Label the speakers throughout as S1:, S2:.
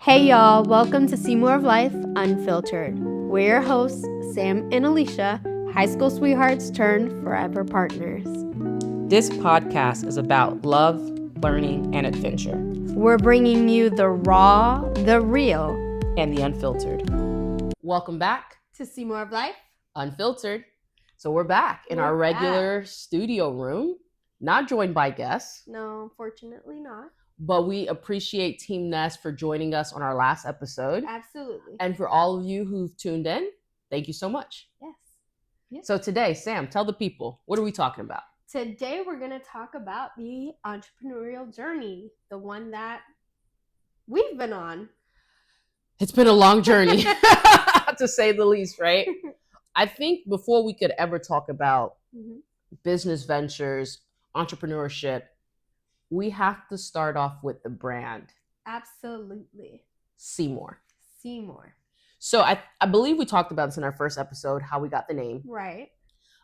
S1: Hey y'all, welcome to Cmor of Life Unfiltered. We're your hosts, Sam and Alisha, high school sweethearts turned forever partners.
S2: This podcast is about love, learning, and adventure.
S1: We're bringing you the raw, the real,
S2: and the unfiltered. Welcome back
S1: to Cmor of Life
S2: Unfiltered. So we're back in our regular studio room, not joined by guests.
S1: No, unfortunately not.
S2: But we appreciate Team Nest for joining us on our last episode.
S1: Absolutely.
S2: And for all of you who've tuned in, thank you so much.
S1: Yes.
S2: So today, Sam, tell the people, what are we talking about?
S1: Today we're going to talk about the entrepreneurial journey, the one that we've been on.
S2: It's been a long journey, to say the least, right? I think before we could ever talk about business ventures, entrepreneurship, we have to start off with the brand.
S1: Absolutely.
S2: Cmor.
S1: So
S2: I believe we talked about this in our first episode, how we got the name.
S1: Right.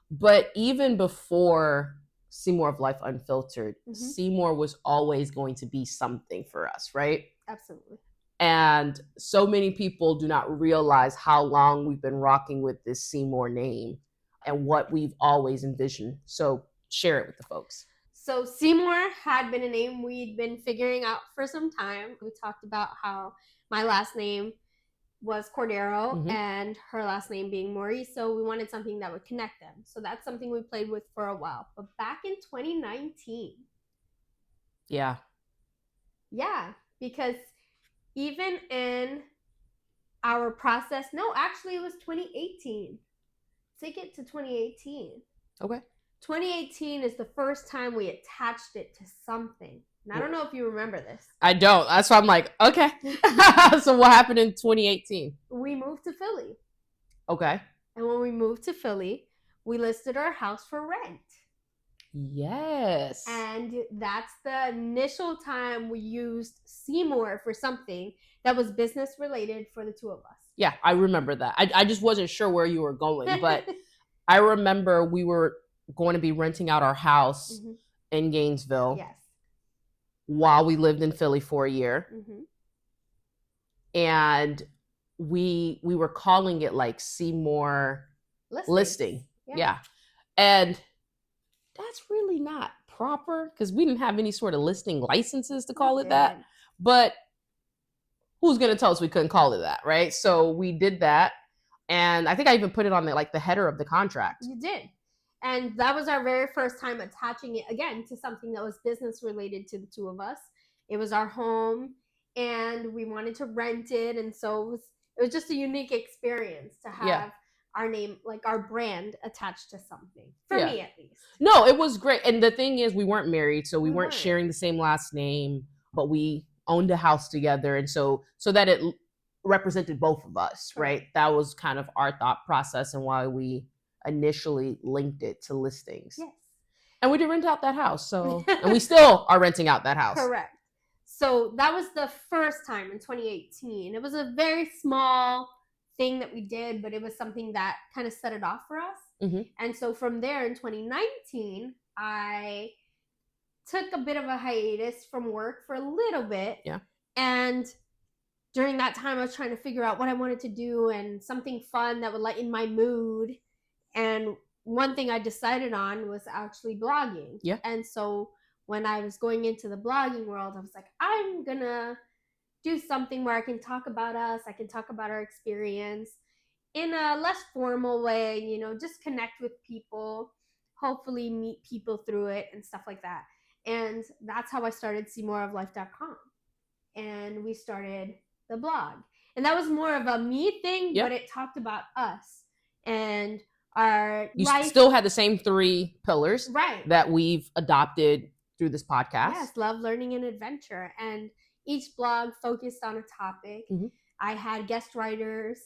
S2: But even before Cmor of Life Unfiltered, Cmor was always going to be something for us, right?
S1: Absolutely.
S2: And so many people do not realize how long we've been rocking with this Cmor name and what we've always envisioned. So share it with the folks.
S1: So Cmor had been a name we'd been figuring out for some time. We talked about how my last name was Cordero and her last name being Maurice. So we wanted something that would connect them. So that's something we played with for a while. But back in 2019.
S2: Yeah,
S1: because even in our process, it was 2018. Take it to 2018.
S2: Okay.
S1: 2018 is the first time we attached it to something. And I don't know if you remember this.
S2: I don't. That's why I'm like, okay. So what happened in 2018?
S1: We moved to Philly.
S2: Okay.
S1: And when we moved to Philly, we listed our house for rent.
S2: Yes.
S1: And that's the initial time we used Cmor for something that was business related for the two of us.
S2: Yeah, I remember that. I just wasn't sure where you were going, but I remember we were going to be renting out our house in Gainesville.
S1: Yes.
S2: While we lived in Philly for a year. And we were calling it like Cmor listing. Yeah. And that's really not proper because we didn't have any sort of listing licenses to call it that. But who's going to tell us we couldn't call it that, right? So we did that. And I think I even put it on the header of the contract.
S1: You did. And that was our very first time attaching it, again, to something that was business related to the two of us. It was our home, and we wanted to rent it. And so it was just a unique experience to have our name, like our brand, attached to something. For me, at least.
S2: No, it was great. And the thing is, we weren't married, so we weren't sharing the same last name, but we owned a house together. And so that it represented both of us, right? That was kind of our thought process and why we initially linked it to listings.
S1: Yes.
S2: And we did rent out that house. So, and we still are renting out that house.
S1: Correct. So that was the first time in 2018. It was a very small thing that we did, but it was something that kind of set it off for us. And so from there in 2019, I took a bit of a hiatus from work for a little bit.
S2: Yeah.
S1: And during that time, I was trying to figure out what I wanted to do and something fun that would lighten my mood. And one thing I decided on was actually blogging.
S2: Yeah.
S1: And so when I was going into the blogging world, I was like, I'm going to do something where I can talk about us. I can talk about our experience in a less formal way, just connect with people, hopefully meet people through it and stuff like that. And that's how I started cmoroflife.com. And we started the blog. And that was more of a me thing, but it talked about us and our life.
S2: Still had the same 3 pillars that we've adopted through this podcast.
S1: Yes, love, learning, and adventure. And each blog focused on a topic. I had guest writers,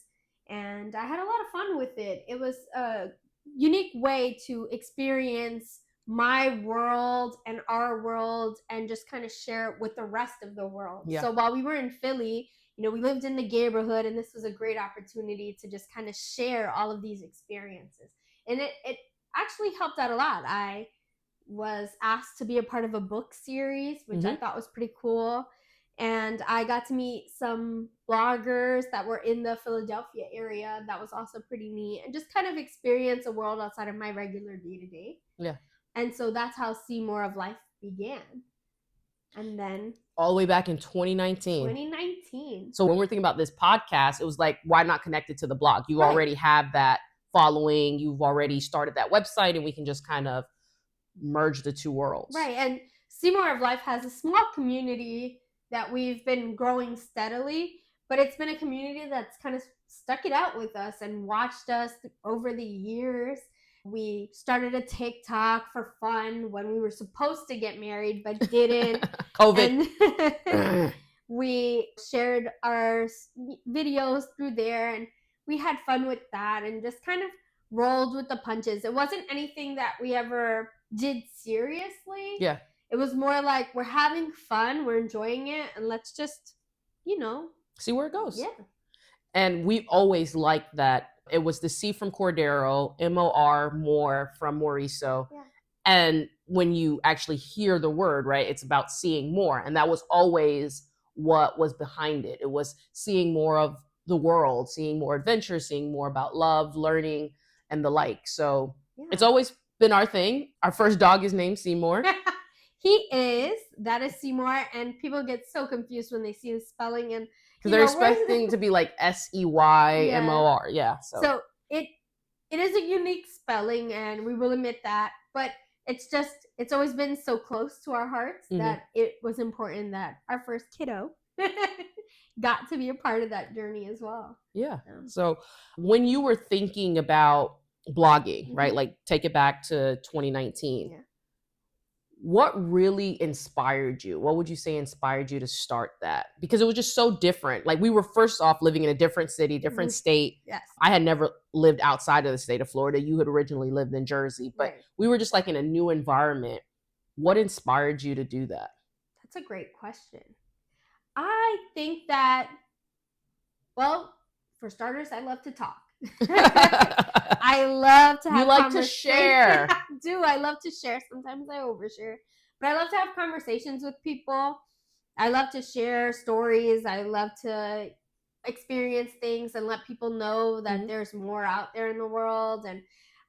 S1: and I had a lot of fun with it. It was a unique way to experience my world and our world and just kind of share it with the rest of the world. Yeah. So while we were in Philly, we lived in the neighborhood, and this was a great opportunity to just kind of share all of these experiences. And it actually helped out a lot. I was asked to be a part of a book series, which I thought was pretty cool. And I got to meet some bloggers that were in the Philadelphia area. That was also pretty neat. And just kind of experience a world outside of my regular day-to-day.
S2: Yeah.
S1: And so that's how Cmor of Life began. And then
S2: all the way back in 2019.
S1: 2019.
S2: So when we're thinking about this podcast, it was like, why not connect it to the blog? You already have that following. You've already started that website, and we can just kind of merge the two worlds.
S1: Right. And Cmor of Life has a small community that we've been growing steadily, but it's been a community that's kind of stuck it out with us and watched us over the years. We started a TikTok for fun when we were supposed to get married, but didn't.
S2: COVID.
S1: And we shared our videos through there, and we had fun with that and just kind of rolled with the punches. It wasn't anything that we ever did seriously.
S2: Yeah.
S1: It was more like, we're having fun, we're enjoying it, and let's just,
S2: see where it goes.
S1: Yeah.
S2: And we always liked that. It was the C from Cordero, M-O-R, more from Mauricio.
S1: Yeah.
S2: And when you actually hear the word, right, it's about seeing more. And that was always what was behind it. It was seeing more of the world, seeing more adventure, seeing more about love, learning, and the like. So It's always been our thing. Our first dog is named Cmor.
S1: That is Cmor, and people get so confused when they see the spelling, and
S2: because they're expecting to be like Seymor. Yeah.
S1: So it is a unique spelling, and we will admit that, but it's always been so close to our hearts that it was important that our first kiddo got to be a part of that journey as well.
S2: Yeah. So when you were thinking about blogging, right, like take it back to 2019, what really inspired you? What would you say inspired you to start that? Because it was just so different. Like, we were first off living in a different city, different state.
S1: Yes.
S2: I had never lived outside of the state of Florida. You had originally lived in Jersey, but we were just like in a new environment. What inspired you to do that?
S1: That's a great question. I think that, well, for starters, I love to talk. I love to have
S2: to share.
S1: I do. I love to share. Sometimes I overshare. But I love to have conversations with people. I love to share stories. I love to experience things and let people know that there's more out there in the world. And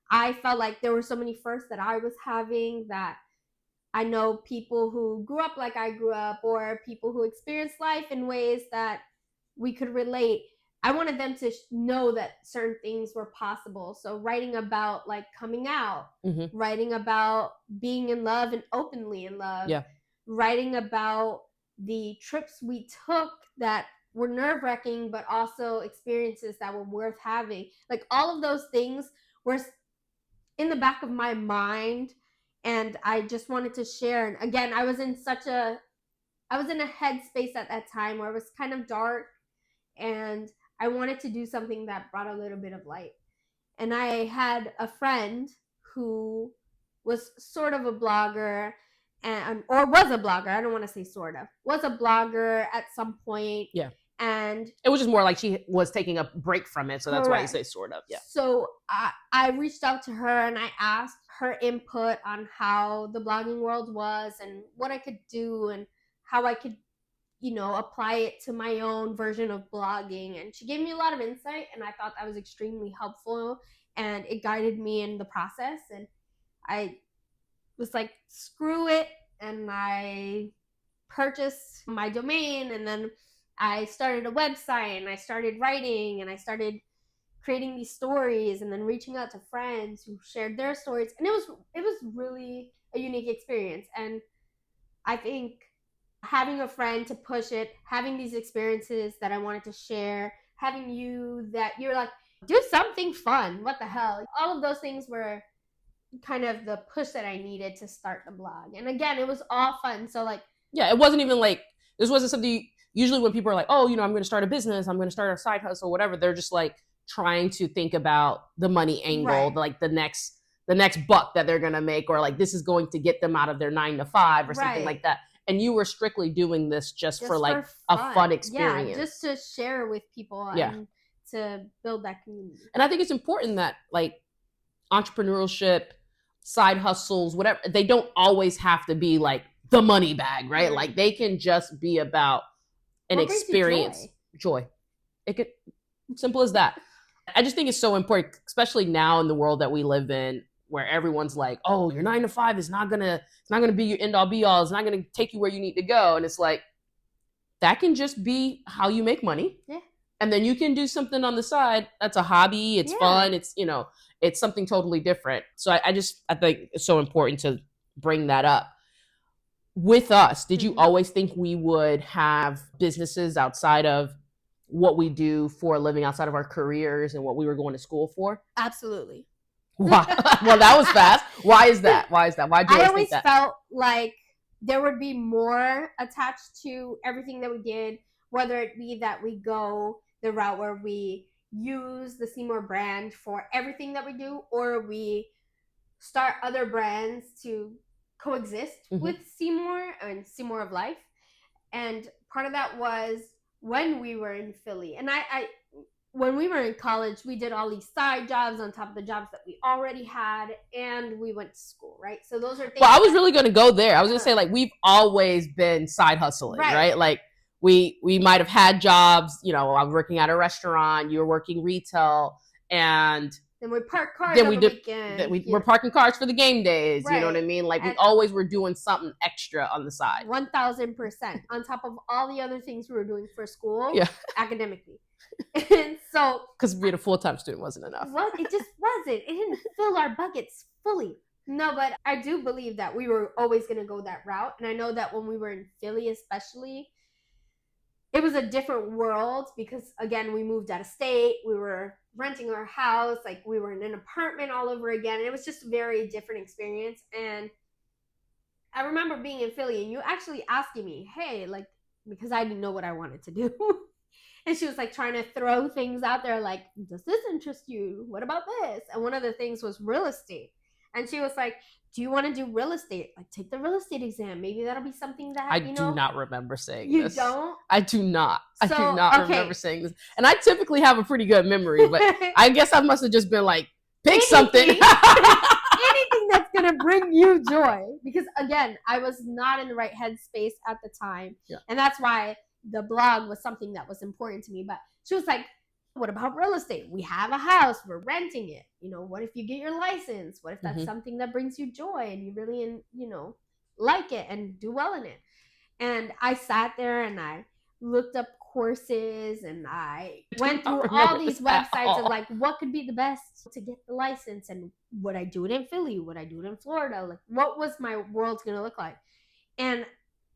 S1: I felt like there were so many firsts that I was having, that I know people who grew up like I grew up, or people who experienced life in ways that we could relate. I wanted them to know that certain things were possible. So writing about like coming out, writing about being in love and openly in love, writing about the trips we took that were nerve-wracking, but also experiences that were worth having. Like, all of those things were in the back of my mind, and I just wanted to share. And again, I was in a headspace at that time where it was kind of dark, and I wanted to do something that brought a little bit of light. And I had a friend who was sort of a blogger, or was a blogger. I don't want to say sort of. Was a blogger at some point.
S2: Yeah.
S1: And
S2: it was just more like she was taking a break from it. So that's why you say sort of. Yeah.
S1: So I reached out to her, and I asked her input on how the blogging world was and what I could do and how I could, apply it to my own version of blogging. And she gave me a lot of insight, and I thought that was extremely helpful, and it guided me in the process. And I was like, screw it. And I purchased my domain, and then I started a website, and I started writing, and I started creating these stories, and then reaching out to friends who shared their stories. And it was really a unique experience. And I think having a friend to push it, having these experiences that I wanted to share, having you that you're like, do something fun, what the hell? All of those things were kind of the push that I needed to start the blog. And again, it was all fun. So like,
S2: yeah, it wasn't even like, this wasn't something, usually when people are like, oh, I'm going to start a business, I'm going to start a side hustle, whatever, they're just like trying to think about the money angle, like the next buck that they're going to make, or like this is going to get them out of their 9-to-5 or something like that. And you were strictly doing this just for like a fun experience.
S1: Yeah, just to share with people and to build that community.
S2: And I think it's important that like entrepreneurship, side hustles, whatever, they don't always have to be like the money bag, right? Like they can just be about and
S1: what
S2: experience joy. It could, simple as that. I just think it's so important, especially now in the world that we live in, where everyone's like, oh, your 9 to 5 is not gonna be your end all be all. It's not gonna take you where you need to go. And it's like, that can just be how you make money.
S1: Yeah.
S2: And then you can do something on the side. That's a hobby. It's fun. It's, you know, it's something totally different. So I think it's so important to bring that up. With us, did you always think we would have businesses outside of what we do for a living, outside of our careers and what we were going to school for?
S1: Absolutely.
S2: Why? Well, that was fast. Why is that? Why do you always think that?
S1: I always felt like there would be more attached to everything that we did, whether it be that we go the route where we use the Cmor brand for everything that we do, or we start other brands to coexist with Cmor and Cmor of Life. And part of that was when we were in Philly. And I when we were in college, we did all these side jobs on top of the jobs that we already had, and we went to school, right? So those are things.
S2: Well, I was really going to go there. I was going to say, like, we've always been side hustling, right? Like, we might have had jobs, you know, I was working at a restaurant, you were working retail, and
S1: then we park cars on the weekend.
S2: We're parking cars for the game days, you know what I mean? Like, we always were doing something extra on the side.
S1: 1,000%, on top of all the other things we were doing for school, academically. And so,
S2: because being a full-time student wasn't enough.
S1: Well, it just wasn't. It didn't fill our buckets fully. No, but I do believe that we were always going to go that route. And I know that when we were in Philly, especially, it was a different world because, again, we moved out of state. We were renting our house. Like, we were in an apartment all over again. And it was just a very different experience. And I remember being in Philly and you actually asking me, hey, like, because I didn't know what I wanted to do. And she was like trying to throw things out there like, does this interest you? What about this? And one of the things was real estate. And she was like, do you want to do real estate? Like, take the real estate exam. Maybe that'll be something that,
S2: I do not remember saying
S1: you
S2: this.
S1: You don't?
S2: I do not. I do not remember saying this. And I typically have a pretty good memory, but I guess I must have just been like, pick something.
S1: Anything that's going to bring you joy. Because, again, I was not in the right headspace at the time. Yeah. And that's why the blog was something that was important to me. But she was like, what about real estate? We have a house, we're renting it. You know, what if you get your license? What if that's something that brings you joy and you really, you know, like it and do well in it? And I sat there and I looked up courses and I went through all these websites of like, what could be the best to get the license? And would I do it in Philly? Would I do it in Florida? Like, what was my world going to look like? And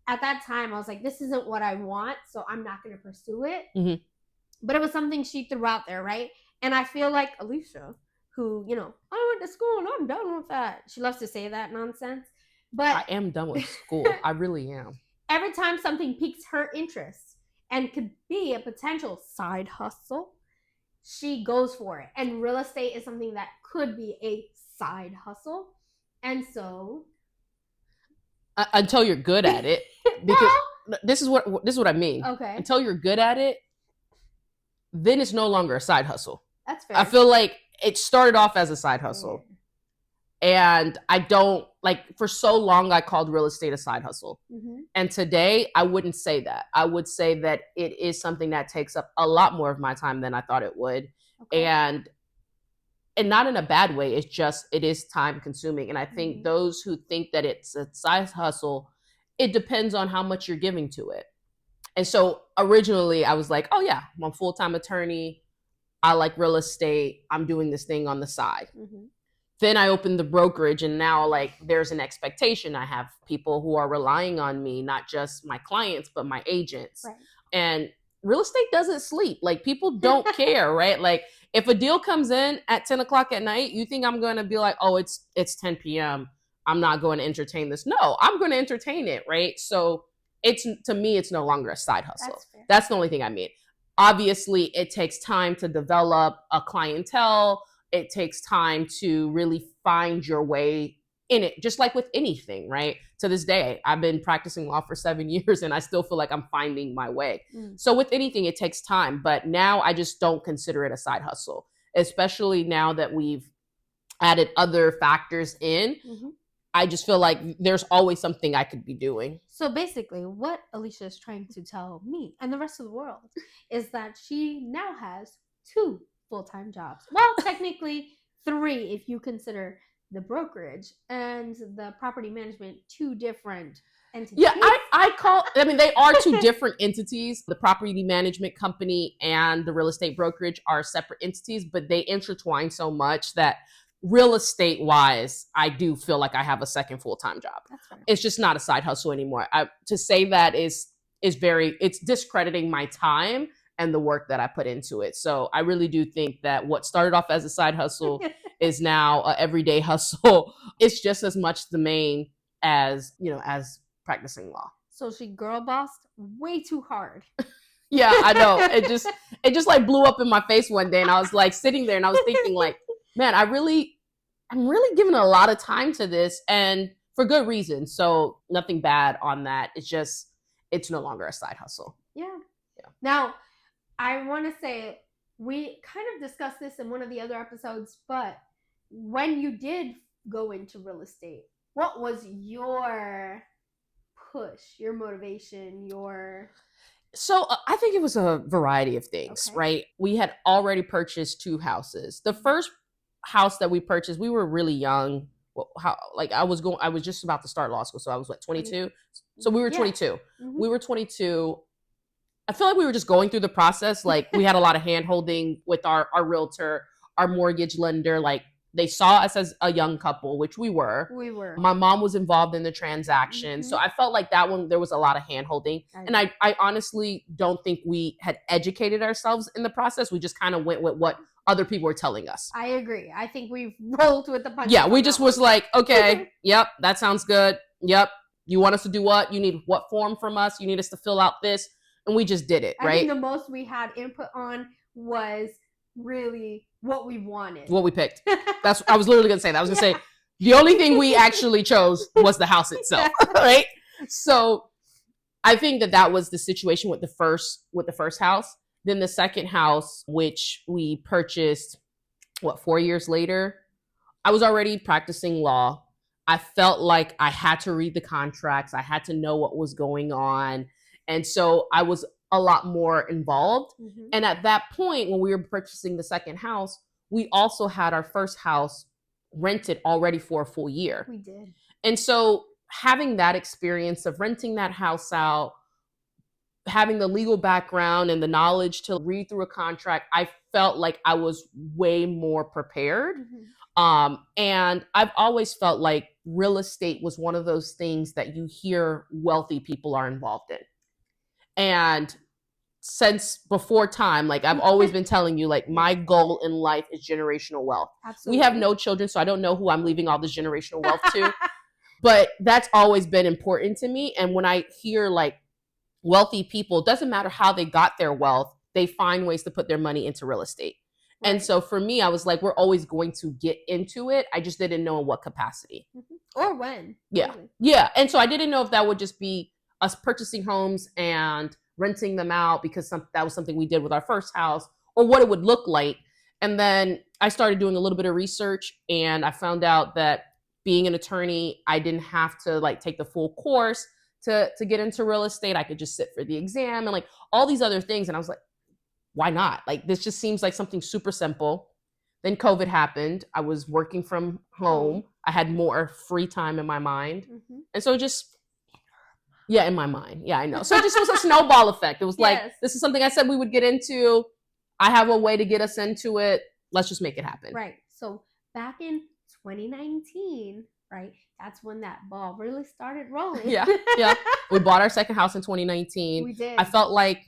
S1: at that time, I was like, this isn't what I want, so I'm not going to pursue it. But it was something she threw out there, right? And I feel like Alisha, who, you know, I went to school and I'm done with that. She loves to say that nonsense. But
S2: I am done with school. I really am.
S1: Every time something piques her interest and could be a potential side hustle, she goes for it. And real estate is something that could be a side hustle. And so...
S2: until you're good at it. Because this is what I mean.
S1: Okay.
S2: Until you're good at it, then it's no longer a side hustle.
S1: That's fair.
S2: I feel like it started off as a side hustle. And I don't, like, for so long I called real estate a side hustle. And today I wouldn't say that. I would say that it is something that takes up a lot more of my time than I thought it would. And not in a bad way. It's just, it is time consuming. And I think those who think that it's a side hustle, it depends on how much you're giving to it. And so originally I was like, oh yeah, I'm a full-time attorney. I like real estate. I'm doing this thing on the side. Then I opened the brokerage and now like there's an expectation. I have people who are relying on me, not just my clients, but my agents.
S1: Right.
S2: And real estate doesn't sleep. Like, people don't care, right? Like, if a deal comes in at 10 o'clock at night, you think I'm going to be like, oh, it's 10 p.m. I'm not going to entertain this. No, I'm going to entertain it, right? So to me, it's no longer a side hustle. That's the only thing I mean. Obviously, it takes time to develop a clientele. It takes time to really find your way in it, just like with anything, right? To this day, I've been practicing law for 7 years and I still feel like I'm finding my way. So with anything, it takes time, but now I just don't consider it a side hustle, especially now that we've added other factors in. I just feel like there's always something I could be doing.
S1: So basically, what Alisha is trying to tell me and the rest of the world is that she now has 2 full-time jobs. Well, technically 3 if you consider the brokerage and the property management 2 different entities.
S2: Yeah, I mean, they are 2 different entities. The property management company and the real estate brokerage are separate entities, but they intertwine so much that real estate wise, I do feel like I have a second full-time job.
S1: That's right.
S2: It's just not a side hustle anymore. To say that is it's discrediting my time and the work that I put into it. So I really do think that what started off as a side hustle is now an everyday hustle. It's just as much the main as, as practicing law.
S1: So she girl bossed way too hard.
S2: Yeah, I know. It just like blew up in my face one day, and I was like sitting there and I was thinking like, man, I'm really giving a lot of time to this, and for good reason. So nothing bad on that. It's no longer a side hustle.
S1: Yeah. Now, I want to say we kind of discussed this in one of the other episodes, but when you did go into real estate, what was your push, your motivation,
S2: So I think it was a variety of things, okay. Right? We had already purchased 2 houses. The first house that we purchased, we were really young. I was just about to start law school, so I was 22. So we were 22. Mm-hmm. We were 22. I feel like we were just going through the process. Like we had a lot of hand holding with our realtor, our mortgage lender. Like they saw us as a young couple, which we were. My mom was involved in the transaction. Mm-hmm. So I felt like that one, there was a lot of hand holding. And I honestly don't think we had educated ourselves in the process. We just kind of went with what other people were telling us.
S1: I agree. I think we rolled with the punches.
S2: Yeah, we just was like, okay, yep, that sounds good. Yep. You want us to do what? You need what form from us? You need us to fill out this? And we just did it, right?
S1: I think the most we had input on was really what we wanted.
S2: What we picked. I was literally going to say that. I was going to say, the only thing we actually chose was the house itself, right? So I think that was the situation with the first house. Then the second house, which we purchased, 4 years later, I was already practicing law. I felt like I had to read the contracts. I had to know what was going on. And so I was a lot more involved. Mm-hmm. And at that point, when we were purchasing the second house, we also had our first house rented already for a full year.
S1: We did.
S2: And so having that experience of renting that house out, having the legal background and the knowledge to read through a contract, I felt like I was way more prepared. Mm-hmm. And I've always felt like real estate was one of those things that you hear wealthy people are involved in. And since before time, like I've always been telling you, like my goal in life is generational wealth. Absolutely. We have no children, so I don't know who I'm leaving all this generational wealth to, but that's always been important to me. And when I hear like wealthy people, it doesn't matter how they got their wealth, they find ways to put their money into real estate. Right. And so for me, I was like, we're always going to get into it. I just didn't know in what capacity.
S1: Mm-hmm. Or when.
S2: Yeah. Really. Yeah. And so I didn't know if that would just be us purchasing homes and renting them out because that was something we did with our first house, or what it would look like. And then I started doing a little bit of research, and I found out that being an attorney, I didn't have to like take the full course to get into real estate. I could just sit for the exam and like all these other things. And I was like, why not? Like, this just seems like something super simple. Then COVID happened. I was working from home. I had more free time in my mind. Mm-hmm. And so in my mind. Yeah, I know. So it just was a snowball effect. It was like, this is something I said we would get into. I have a way to get us into it. Let's just make it happen.
S1: Right. So back in 2019, right, that's when that ball really started rolling.
S2: Yeah. We bought our second house in 2019.
S1: We did.
S2: I felt like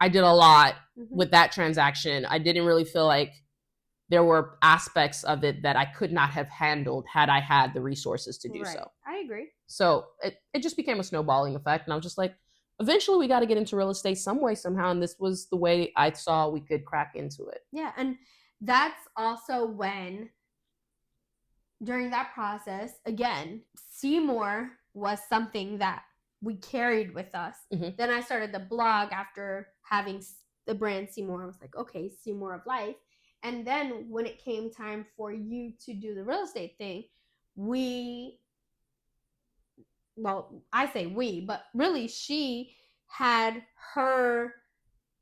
S2: I did a lot with that transaction. I didn't really feel like there were aspects of it that I could not have handled had I had the resources to do so.
S1: I agree.
S2: So it just became a snowballing effect. And I was just like, eventually we got to get into real estate some way, somehow. And this was the way I saw we could crack into it.
S1: Yeah. And that's also when, during that process, again, Cmor was something that we carried with us. Mm-hmm. Then I started the blog after having the brand Cmor. I was like, okay, Cmor of life. And then when it came time for you to do the real estate thing, we well, I say we, but really she had her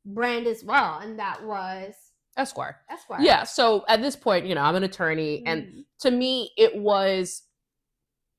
S1: brand as well, and that was
S2: Esquire.
S1: Esquire.
S2: Yeah. So at this point, I'm an attorney, and to me, it was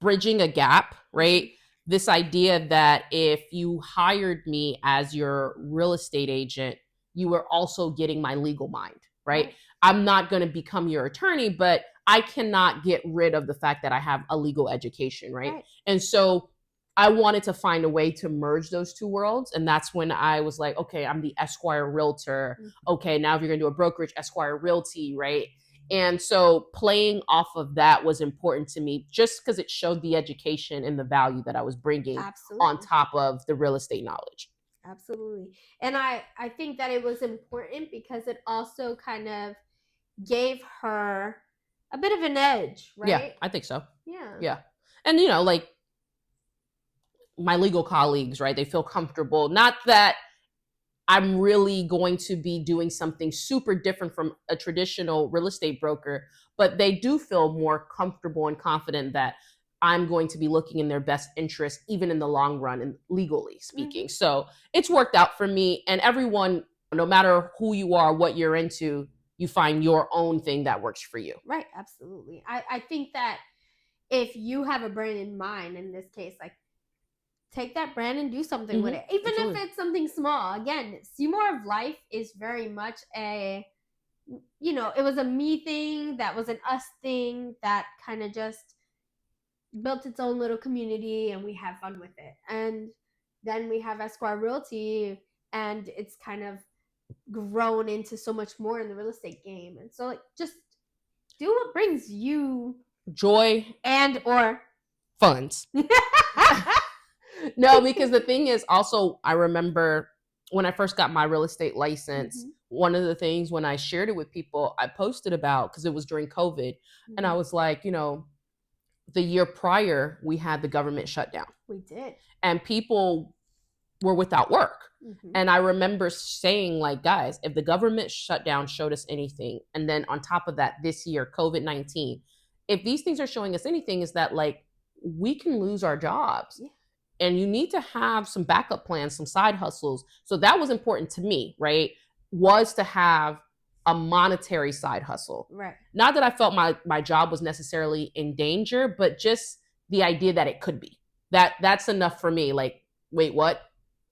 S2: bridging a gap, right? This idea that if you hired me as your real estate agent, you were also getting my legal mind, right? I'm not going to become your attorney, but I cannot get rid of the fact that I have a legal education, right? And so I wanted to find a way to merge those two worlds. And that's when I was like, okay, I'm the Esquire realtor. Okay, now if you're going to do a brokerage, Esquire realty, right? And so playing off of that was important to me just because it showed the education and the value that I was bringing on top of the real estate knowledge.
S1: Absolutely. And I think that it was important because it also kind of gave her a bit of an edge, right?
S2: Yeah, I think so.
S1: Yeah.
S2: Yeah. And, like my legal colleagues, right? They feel comfortable. Not that I'm really going to be doing something super different from a traditional real estate broker, but they do feel more comfortable and confident that I'm going to be looking in their best interest, even in the long run and legally speaking. So it's worked out for me, and everyone, no matter who you are, what you're into, you find your own thing that works for you.
S1: Right. Absolutely. I think that if you have a brand in mind, in this case, like, take that brand and do something with it. Even if it's something small. Again, Cmor of Life is very much it was a me thing, that was an us thing, that kind of just built its own little community, and we have fun with it. And then we have Esquire Realty, and it's kind of grown into so much more in the real estate game. And so, like, just do what brings you
S2: joy
S1: and or
S2: funds. No, because the thing is also, I remember when I first got my real estate license, one of the things when I shared it with people, I posted about, because it was during COVID, and I was like, the year prior, we had the government shutdown.
S1: We did.
S2: And people were without work. And I remember saying, like, guys, if the government shutdown showed us anything, and then on top of that, this year, COVID-19, if these things are showing us anything, is that, like, we can lose our jobs. And you need to have some backup plans, some side hustles. So that was important to me, right? Was to have a monetary side hustle.
S1: Right.
S2: Not that I felt my job was necessarily in danger, but just the idea that it could be. That's enough for me. Like, wait, what?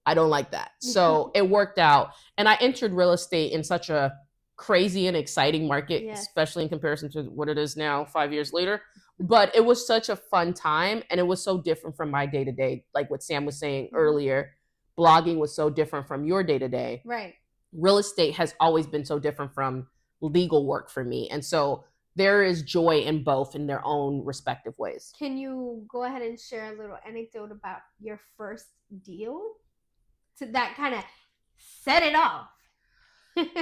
S2: I don't like that. So it worked out. And I entered real estate in such a crazy and exciting market, especially in comparison to what it is now 5 years later. But it was such a fun time, and it was so different from my day-to-day. Like what Sam was saying earlier, blogging was so different from your day-to-day.
S1: Right.
S2: Real estate has always been so different from legal work for me. And so there is joy in both in their own respective ways.
S1: Can you go ahead and share a little anecdote about your first deal that kind of set it off?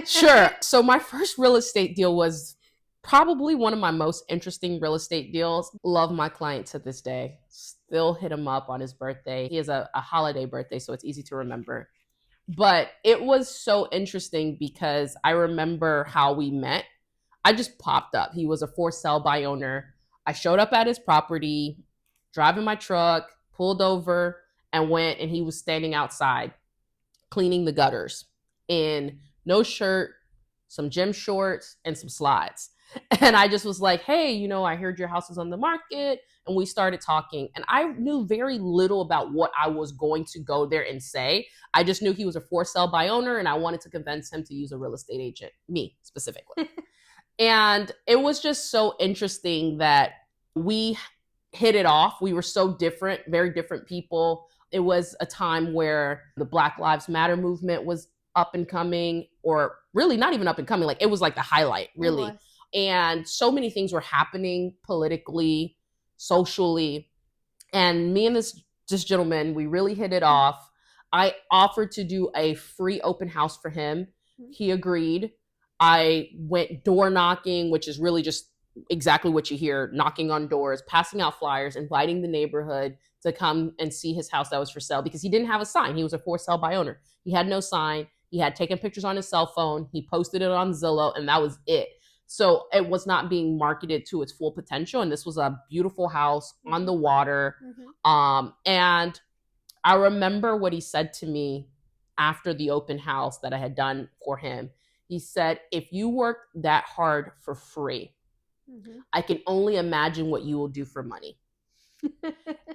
S2: Sure. So my first real estate deal was probably one of my most interesting real estate deals. Love my client to this day. Still hit him up on his birthday. He has a holiday birthday, so it's easy to remember. But it was so interesting because I remember how we met. I just popped up. He was a for sale by owner. I showed up at his property, driving my truck, pulled over, and went, and he was standing outside cleaning the gutters in no shirt, some gym shorts, and some slides. And I just was like, hey, I heard your house is on the market. And we started talking. And I knew very little about what I was going to go there and say. I just knew he was a for sale by owner, and I wanted to convince him to use a real estate agent, me specifically. And it was just so interesting that we hit it off. We were so different, very different people. It was a time where the Black Lives Matter movement was up and coming, or really not even up and coming. Like, it was like the highlight, really. And so many things were happening politically, socially. And me and this gentleman, we really hit it off. I offered to do a free open house for him. He agreed. I went door knocking, which is really just exactly what you hear, knocking on doors, passing out flyers, inviting the neighborhood to come and see his house that was for sale, because he didn't have a sign. He was a for sale by owner. He had no sign. He had taken pictures on his cell phone. He posted it on Zillow, and that was it. So it was not being marketed to its full potential. And this was a beautiful house on the water. And I remember what he said to me after the open house that I had done for him. He said, if you work that hard for free, I can only imagine what you will do for money.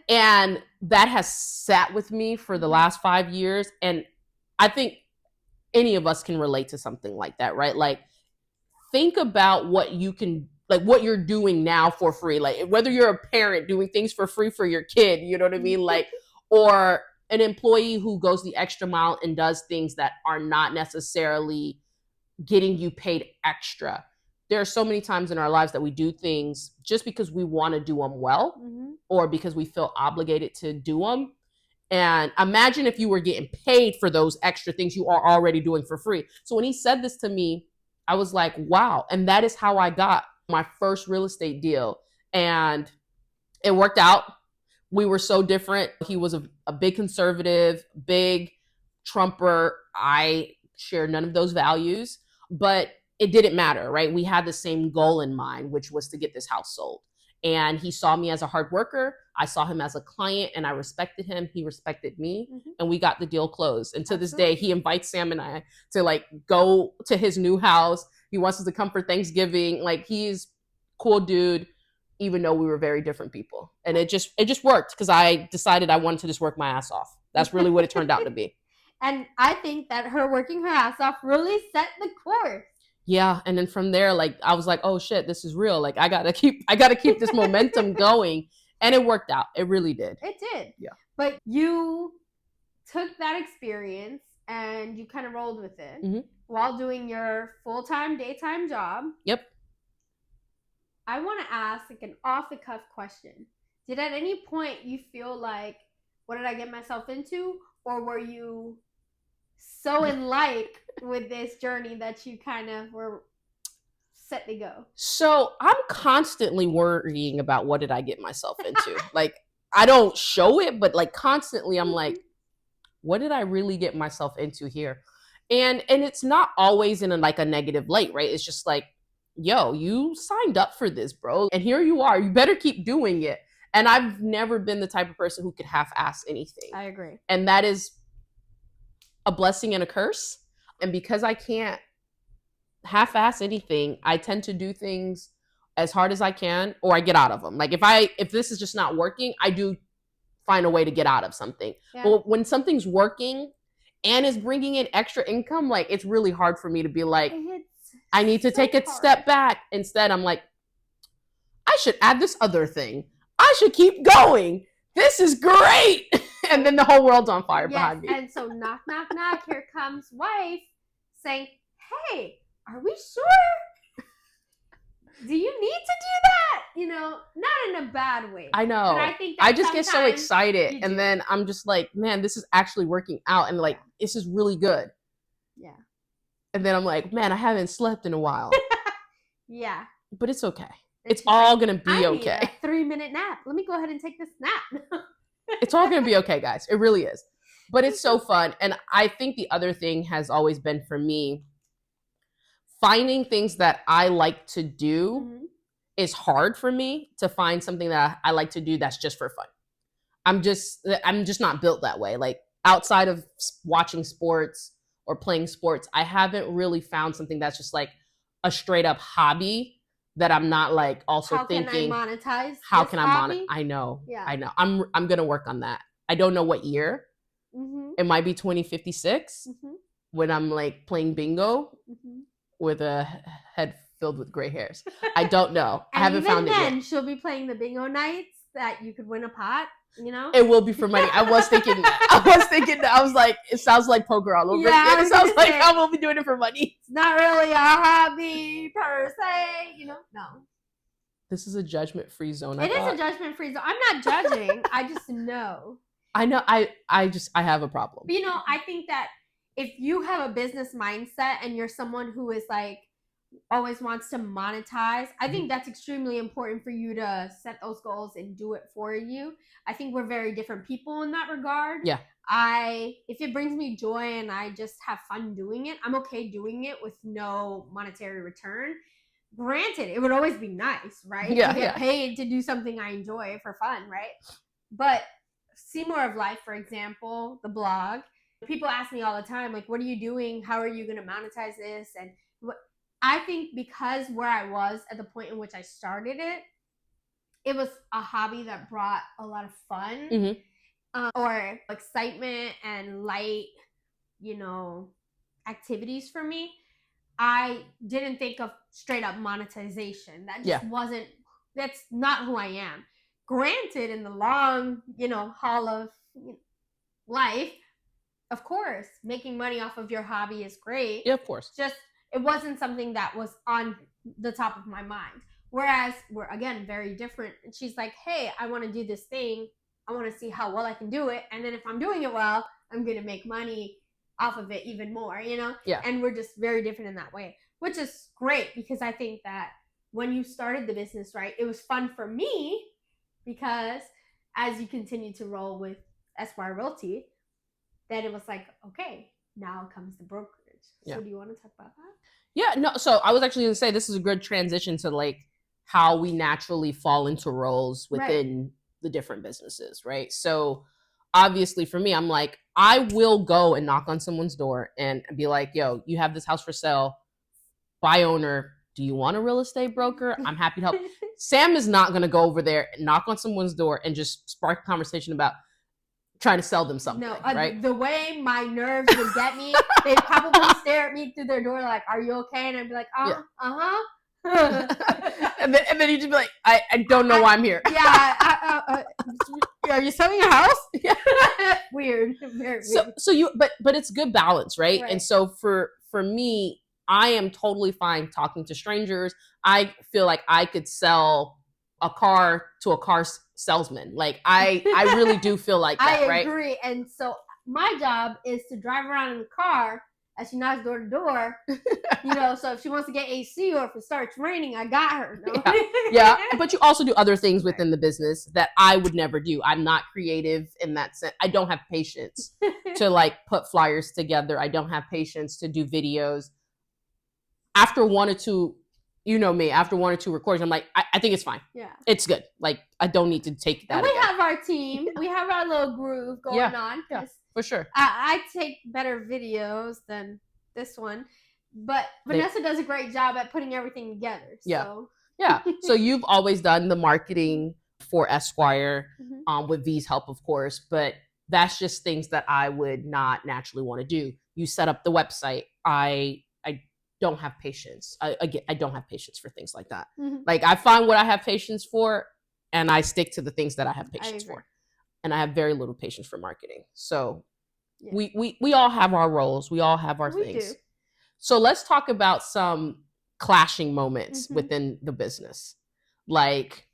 S2: And that has sat with me for the last 5 years. And I think any of us can relate to something like that, right? Like, think about what you can, like what you're doing now for free. Like whether you're a parent doing things for free for your kid, you know what I mean? Like, or an employee who goes the extra mile and does things that are not necessarily getting you paid extra. There are so many times in our lives that we do things just because we want to do them well, or because we feel obligated to do them. And imagine if you were getting paid for those extra things you are already doing for free. So when he said this to me, I was like, wow. And that is how I got my first real estate deal. And it worked out. We were so different. He was a big conservative, big Trumper. I share none of those values, but it didn't matter, right? We had the same goal in mind, which was to get this house sold. And he saw me as a hard worker. I saw him as a client, and I respected him. He respected me, and we got the deal closed. And to this day, he invites Sam and I to like go to his new house. He wants us to come for Thanksgiving. Like, he's cool dude, even though we were very different people. And it just worked because I decided I wanted to just work my ass off. That's really what it turned out to be.
S1: And I think that her working her ass off really set the course.
S2: Yeah, and then from there, like, I was like, oh shit, this is real. Like, I gotta keep this momentum going. And it worked out. It really did.
S1: It did.
S2: Yeah.
S1: But you took that experience and you kind of rolled with it while doing your full-time, daytime job.
S2: Yep.
S1: I want to ask like an off-the-cuff question. Did at any point you feel like, what did I get myself into? Or were you so in like with this journey that you kind of were set to go?
S2: So I'm constantly worrying about what did I get myself into. Like, I don't show it, but like constantly I'm like, what did I really get myself into here? And it's not always in a negative light, right? It's just like, yo, you signed up for this, bro. And here you are. You better keep doing it. And I've never been the type of person who could half-ass anything.
S1: I agree.
S2: And that is a blessing and a curse. And because I can't half-ass anything, I tend to do things as hard as I can, or I get out of them. Like if this is just not working, I do find a way to get out of something. Yeah. But when something's working and is bringing in extra income, like, it's really hard for me to be like, I need to take a step back. Instead, I'm like, I should add this other thing. I should keep going. This is great. And then the whole world's on fire behind me.
S1: And so knock, knock, knock, here comes wife saying, hey, are we sure? Do you need to do that? You know, not in a bad way.
S2: I know.
S1: But I think
S2: I just get so excited. And then I'm just like, man, this is actually working out. And like, this is really good.
S1: Yeah.
S2: And then I'm like, man, I haven't slept in a while.
S1: Yeah.
S2: But it's okay. It's all going to be okay.
S1: I need a 3-minute nap. Let me go ahead and take this nap.
S2: It's all going to be okay, guys. It really is. But it's so fun. And I think the other thing has always been for me, finding things that I like to do is hard for me to find something that I like to do that's just for fun. I'm just not built that way. Like, outside of watching sports or playing sports, I haven't really found something that's just like a straight up hobby that I'm not like also thinking,
S1: how can I monetize?
S2: How can I monetize? I know. Yeah. I know. I'm going to work on that. I don't know what year. It might be 2056 when I'm like playing bingo with a head filled with gray hairs. I don't know. I haven't found it yet.
S1: And then she'll be playing the bingo nights that you could win a pot, you know?
S2: It will be for money. I was thinking that. I was like, it sounds like poker all over again. It sounds like I will be doing it for money.
S1: It's not really a hobby per se, you know? No.
S2: This is a judgment-free zone.
S1: It is a judgment-free zone. I'm not judging. I just know.
S2: I know. I have a problem.
S1: But, you know, I think that if you have a business mindset and you're someone who is like always wants to monetize, I think that's extremely important for you to set those goals and do it for you. I think we're very different people in that regard.
S2: Yeah.
S1: If it brings me joy and I just have fun doing it, I'm okay doing it with no monetary return. granted, it would always be nice, right?
S2: Yeah,
S1: to get paid to do something I enjoy for fun, right? But Cmor of Life, for example, the blog, people ask me all the time, like, what are you doing? How are you going to monetize this? And I think because where I was at the point in which I started it, it was a hobby that brought a lot of fun or excitement and light, activities for me. I didn't think of straight up monetization. That just wasn't, that's not who I am. Granted, in the long, haul of life, of course, making money off of your hobby is great.
S2: Yeah, of course.
S1: Just, it wasn't something that was on the top of my mind. Whereas we're, again, very different. And she's like, hey, I want to do this thing. I want to see how well I can do it. And then if I'm doing it well, I'm going to make money off of it even more,
S2: Yeah.
S1: And we're just very different in that way, which is great because I think that when you started the business, right, it was fun for me because as you continue to roll with Esquire Realty, then it was like, okay, now comes the brokerage.
S2: Yeah.
S1: So do you want to talk about that?
S2: Yeah, no. So I was actually going to say this is a good transition to like how we naturally fall into roles within the different businesses, right? So obviously for me, I'm like, I will go and knock on someone's door and be like, yo, you have this house for sale, buy owner. Do you want a real estate broker? I'm happy to help. Sam is not going to go over there and knock on someone's door and just spark a conversation about trying to sell them something. No, right?
S1: The way my nerves would get me, they'd probably stare at me through their door like, are you okay? And I'd be like, uh-huh.
S2: and then you just be like, I don't know why I'm here.
S1: Yeah. Are you selling a house? Yeah. Weird. Very weird.
S2: So you, but it's good balance, right? And so for me, I am totally fine talking to strangers. I feel like I could sell a car to a car salesman. Like I really do feel like that, right?
S1: I agree. And so my job is to drive around in the car as she knocks door to door, so if she wants to get AC or if it starts raining, I got her. No?
S2: Yeah. But you also do other things within the business that I would never do. I'm not creative in that sense. I don't have patience to like put flyers together. I don't have patience to do videos. After one or two, after one or two recordings, I'm like, I think it's fine.
S1: Yeah.
S2: It's good. Like, I don't need to take that.
S1: And we have our team. We have our little groove going on.
S2: Yeah, for sure.
S1: I take better videos than this one. But Vanessa does a great job at putting everything together. So.
S2: Yeah. So you've always done the marketing for Esquire, with V's help, of course. But that's just things that I would not naturally want to do. You set up the website. I don't have patience. I don't have patience for things like that. Like I find what I have patience for and I stick to the things that I have patience for. And I have very little patience for marketing. So we all have our roles. We all have our things. Do. So let's talk about some clashing moments within the business. Like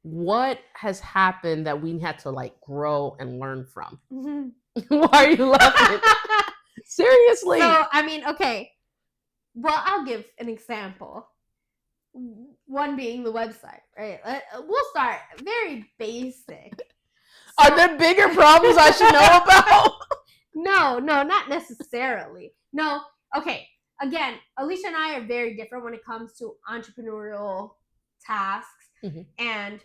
S2: what has happened that we had to like grow and learn from? Why are you laughing? Seriously.
S1: So, I mean, okay. Well, I'll give an example. One being the website, right? We'll start very basic. So,
S2: are there bigger problems I should know about?
S1: No, not necessarily. No. Okay. Again, Alisha and I are very different when it comes to entrepreneurial tasks. And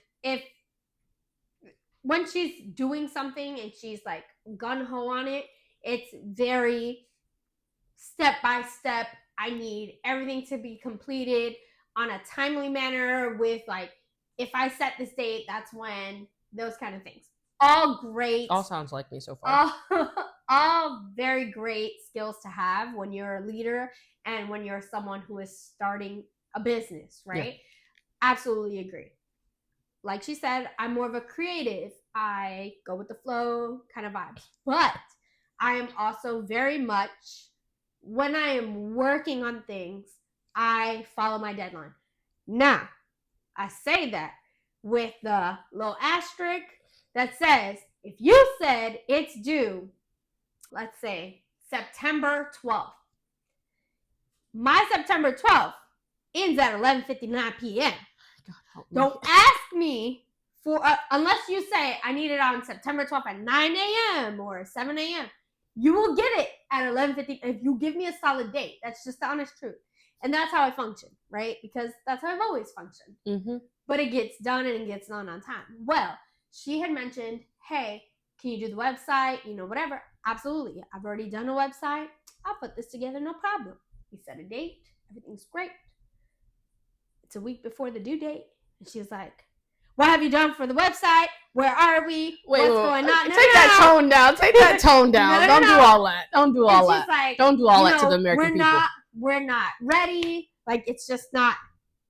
S1: when she's doing something and she's like gung-ho on it, it's very step by step. I need everything to be completed on a timely manner with like, if I set this date, that's when, those kind of things. All great.
S2: All sounds like me so far.
S1: All very great skills to have when you're a leader and when you're someone who is starting a business, right? Yeah. Absolutely agree. Like she said, I'm more of a creative. I go with the flow kind of vibe. But I am also very much, when I am working on things, I follow my deadline. Now, I say that with the little asterisk that says, if you said it's due, let's say September 12th, my September 12th ends at 11:59 p.m. Don't ask me for, unless you say I need it on September 12th at 9 a.m. or 7 a.m. You will get it at 11:50 if you give me a solid date. That's just the honest truth. And that's how I function, right? Because that's how I've always functioned.
S2: Mm-hmm.
S1: But it gets done and it gets done on time. Well, she had mentioned, hey, can you do the website? Whatever. Absolutely. I've already done a website. I'll put this together, no problem. We set a date. Everything's great. It's a week before the due date. And she's like, what have you done for the website? Where are we? What's going on?
S2: Take that tone down. Take that tone down. Don't do all that. Don't do all that.
S1: Like,
S2: don't do all that to the American people.
S1: We're not ready. Like, it's just not.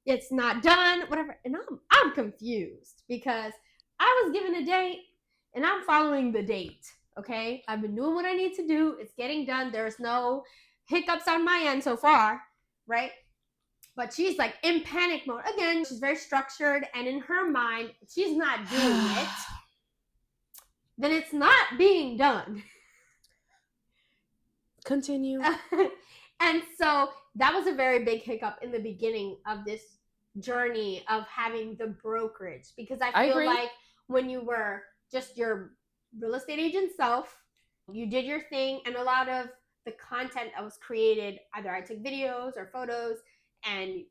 S1: It's not done. Whatever. And I'm confused because I was given a date and I'm following the date. Okay, I've been doing what I need to do. It's getting done. There's no hiccups on my end so far, right? But she's like in panic mode. Again, she's very structured, and in her mind, if she's not doing it, then it's not being done.
S2: Continue.
S1: And so that was a very big hiccup in the beginning of this journey of having the brokerage, because I feel like when you were just your real estate agent self, you did your thing, and a lot of the content that was created, either I took videos or photos, and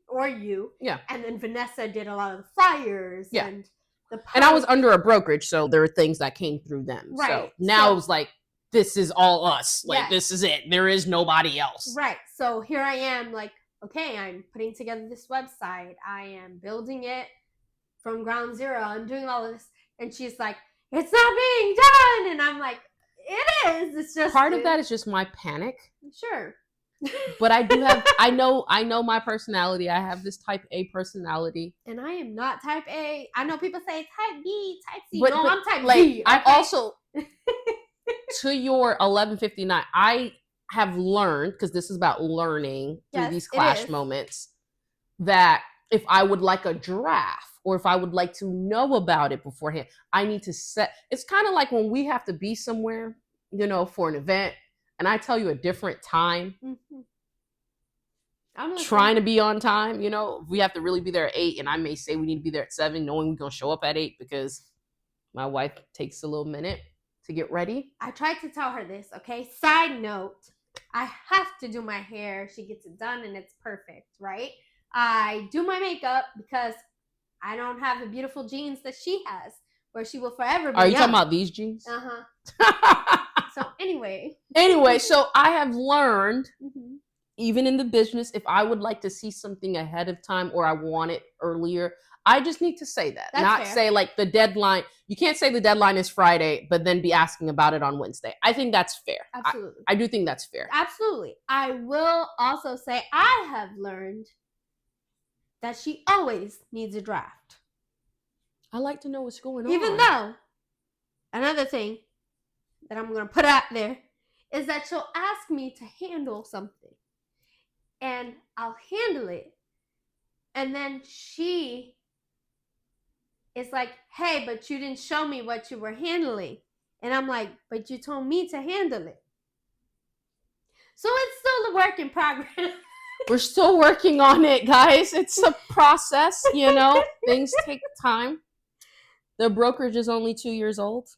S1: then Vanessa did a lot of the flyers and the posts.
S2: And I was under a brokerage, so there were things that came through them. Right. So now it was like, this is all us. Like, this is it. There is nobody else.
S1: Right. So here I am, like, okay, I'm putting together this website. I am building it from ground zero. I'm doing all of this. And she's like, it's not being done. And I'm like, it is. It's just
S2: part of that is just my panic.
S1: Sure.
S2: But I do have, I know my personality. I have this type A personality.
S1: And I am not type A. I know people say type B, type C.
S2: But
S1: I'm type
S2: like,
S1: B. Okay?
S2: I also, to your 1159, I have learned, because this is about learning through these clash moments, that if I would like a draft, or if I would like to know about it beforehand, I need to set, it's kind of like when we have to be somewhere, for an event, and I tell you a different time, I'm trying to be on time, we have to really be there at 8, and I may say we need to be there at 7, knowing we're going to show up at 8 because my wife takes a little minute to get ready.
S1: I tried to tell her this, okay? Side note, I have to do my hair. She gets it done and it's perfect, right? I do my makeup because I don't have the beautiful jeans that she has, where she will forever be
S2: Are you
S1: young.
S2: talking about these jeans?
S1: So anyway,
S2: so I have learned, even in the business, if I would like to see something ahead of time or I want it earlier, I just need to say that.
S1: That's
S2: not
S1: fair.
S2: Say like the deadline. You can't say the deadline is Friday, but then be asking about it on Wednesday. I think that's fair.
S1: Absolutely.
S2: I do think that's fair.
S1: Absolutely. I will also say I have learned that she always needs a draft.
S2: I like to know what's going on.
S1: Even though, another thing that I'm going to put out there is that she'll ask me to handle something. And I'll handle it. And then she is like, hey, but you didn't show me what you were handling. And I'm like, but you told me to handle it. So it's still a work in progress.
S2: We're still working on it, guys. It's a process, Things take time. The brokerage is only 2 years old.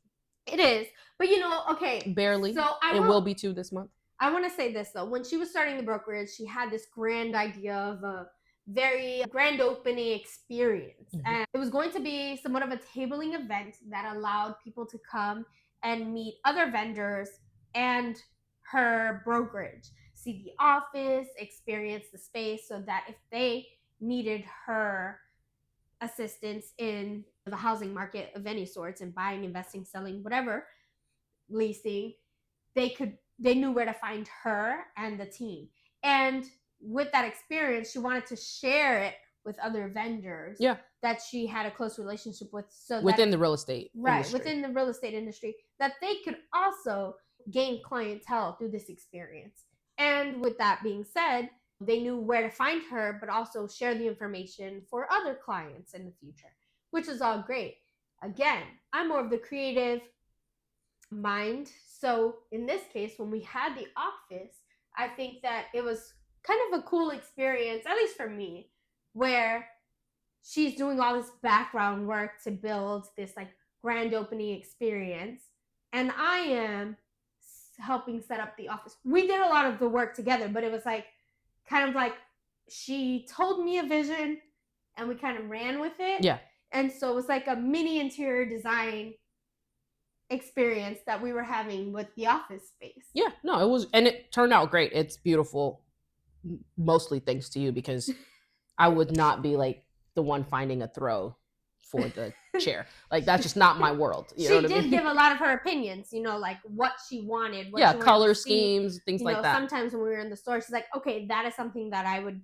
S1: It is. But, okay.
S2: Barely. So it will be 2 this month.
S1: I want to say this, though. When she was starting the brokerage, she had this grand idea of a very grand opening experience. And it was going to be somewhat of a tabling event that allowed people to come and meet other vendors and her brokerage, see the office, experience the space, so that if they needed her assistance in the housing market of any sorts, and buying, investing, selling, whatever, leasing, they knew where to find her and the team. And with that experience, she wanted to share it with other vendors that she had a close relationship with. So
S2: within the real estate
S1: industry. Within the real estate industry, that they could also gain clientele through this experience. And with that being said, they knew where to find her, but also share the information for other clients in the future, which is all great. Again, I'm more of the creative mind. So in this case, when we had the office, I think that it was kind of a cool experience, at least for me, where she's doing all this background work to build this like grand opening experience, and I am helping set up the office. We did a lot of the work together, but it was like kind of like she told me a vision and we kind of ran with it.
S2: Yeah.
S1: And so it was like a mini interior design experience that we were having with the office space.
S2: Yeah, no, it was, and it turned out great. It's beautiful, mostly thanks to you, because I would not be like the one finding a throw for the chair. Like, that's just not my world. You know what I mean?
S1: She did give a lot of her opinions, you know, like what she wanted. What
S2: yeah,
S1: she wanted
S2: color
S1: to see.
S2: schemes, things like that.
S1: Sometimes when we were in the store, she's like, okay, that is something that I would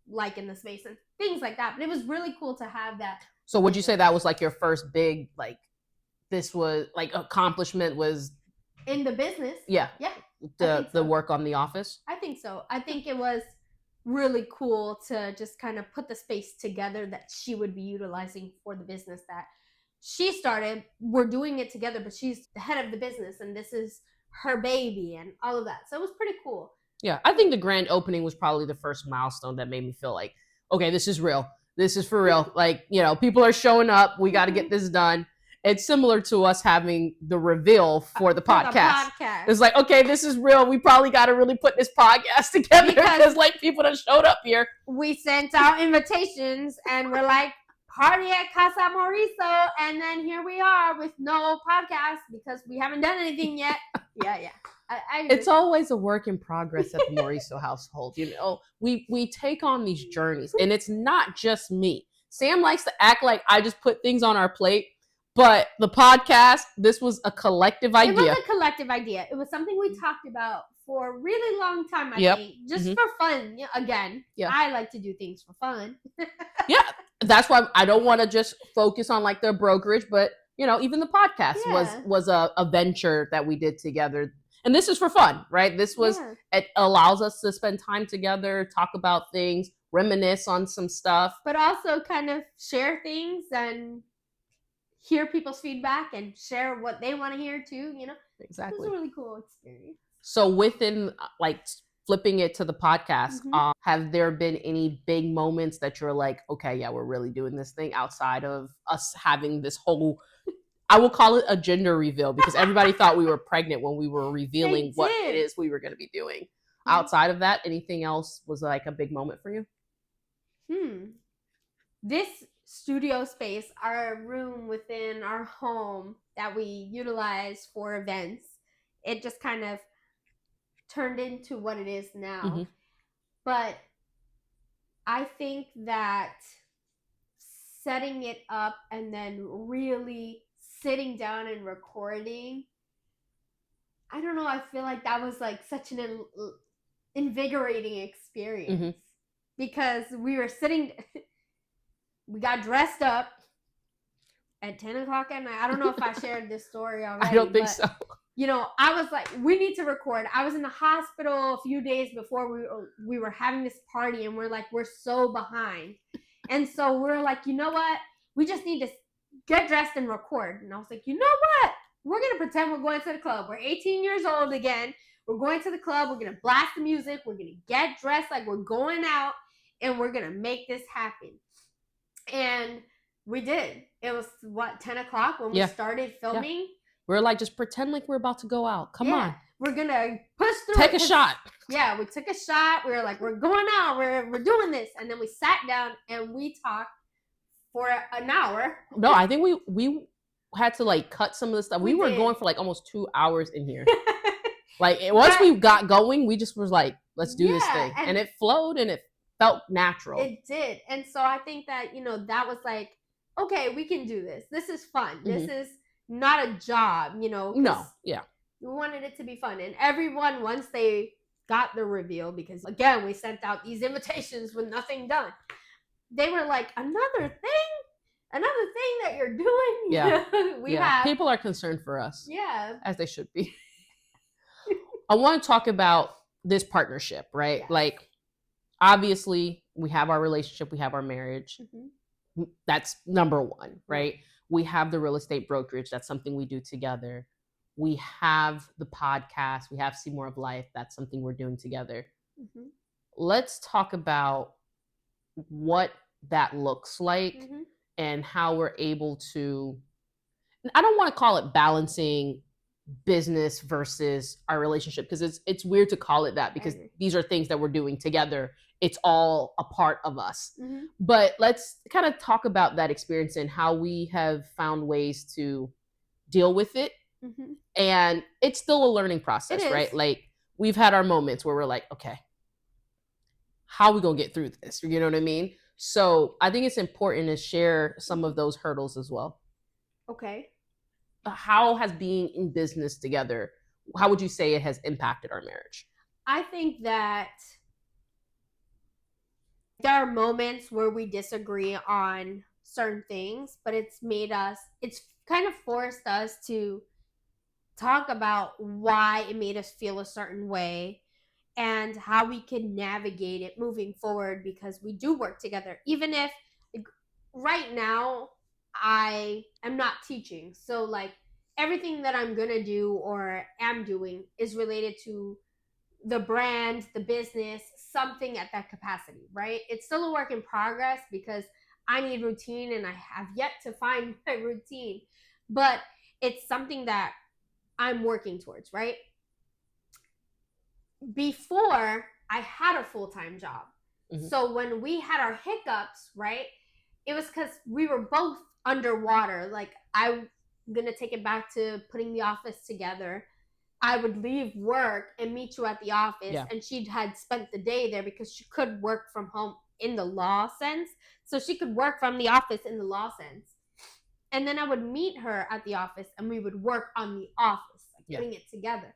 S1: like in the space and things like that. But it was really cool to have that.
S2: So would you say that was like your first big, like, this was like accomplishment was
S1: in the business?
S2: Yeah.
S1: Yeah.
S2: The work on the office?
S1: I think so. I think it was really cool to just kind of put the space together that she would be utilizing for the business that she started. We're doing it together, but she's the head of the business and this is her baby and all of that. So it was pretty cool.
S2: Yeah, I think the grand opening was probably the first milestone that made me feel like, okay, this is real. This is for real. Like, you know, people are showing up. We got to get this done. It's similar to us having the reveal for the podcast. It's like, okay, this is real. We probably got to really put this podcast together because like people that showed up here.
S1: We sent out invitations and we're like, party at Casa Mauricio, and then here we are with no podcast because we haven't done anything yet. Yeah.
S2: It's always a work in progress at the Mauricio household. You know, we take on these journeys, and it's not just me. Sam likes to act like I just put things on our plate, but the podcast, this was a collective idea.
S1: It was a collective idea. It was something we talked about for a really long time, I think, just for fun. Again, I like to do things for fun.
S2: Yeah, that's why I don't want to just focus on like the brokerage, but you know, even the podcast was a venture that we did together. And this is for fun, right? This was, it allows us to spend time together, talk about things, reminisce on some stuff.
S1: But also kind of share things and hear people's feedback and share what they want to hear too, you know?
S2: Exactly.
S1: It was a really cool experience.
S2: So within like flipping it to the podcast, have there been any big moments that you're like, okay, yeah, we're really doing this thing outside of us having this whole, I will call it a gender reveal because everybody thought we were pregnant when we were revealing what it is we were going to be doing. Outside of that, anything else was like a big moment for you?
S1: This studio space, our room within our home that we utilize for events, it just kind of turned into what it is now. But I think that setting it up and then really sitting down and recording, I don't know, I feel like that was like such an invigorating experience because we were sitting, we got dressed up at 10 o'clock at night. I don't know if I shared this story already.
S2: I don't think so.
S1: You know, I was like, we need to record. I was in the hospital a few days before we were having this party and we're like, we're so behind. And so we're like, you know what? We just need to get dressed and record. And I was like, you know what? We're going to pretend we're going to the club. We're 18 years old again. We're going to the club. We're going to blast the music. We're going to get dressed like we're going out and we're going to make this happen. And we did. It was 10 o'clock when we started filming.
S2: Yeah. We're like, just pretend like we're about to go out. Come on.
S1: We're going to push through.
S2: Take a shot.
S1: Yeah, we took a shot. We were like, we're going out. We're doing this. And then we sat down and we talked for an hour.
S2: No, I think we had to like cut some of the stuff. We were going for like almost 2 hours in here. Like once we got going, we just was like, let's do this thing. And it flowed and it felt natural.
S1: It did. And so I think that, you know, that was like, okay, we can do this. This is fun. This is not a job, you know.
S2: No, yeah.
S1: We wanted it to be fun. And everyone, once they got the reveal, because again, we sent out these invitations with nothing done. They were like, another thing that you're doing.
S2: Yeah. People are concerned for us.
S1: Yeah.
S2: As they should be. I want to talk about this partnership, right? Yeah. Like, obviously, we have our relationship, we have our marriage. That's number one, right? We have the real estate brokerage. That's something we do together. We have the podcast. We have Cmor of Life. That's something we're doing together. Let's talk about what that looks like and how we're able to, I don't want to call it balancing business versus our relationship, because it's weird to call it that, because these are things that we're doing together. It's all a part of us. But let's kind of talk about that experience and how we have found ways to deal with it. And it's still a learning process, right? Like, we've had our moments where we're like, okay, how are we gonna get through this? You know what I mean? So I think it's important to share some of those hurdles as well.
S1: Okay.
S2: How has being in business together, how would you say it has impacted our marriage?
S1: I think that there are moments where we disagree on certain things, but it's kind of forced us to talk about why it made us feel a certain way and how we can navigate it moving forward, because we do work together. Even if right now I am not teaching, so like everything that I'm gonna do or am doing is related to the brand, the business, something at that capacity, right? It's still a work in progress because I need routine and I have yet to find my routine, but it's something that I'm working towards, right? Before, I had a full-time job. So when we had our hiccups, right, it was because we were both underwater. Like, I'm going to take it back to putting the office together. I would leave work and meet you at the office, and she had spent the day there because she could work from home in the law sense. So she could work from the office in the law sense. And then I would meet her at the office and we would work on the office, like putting it together.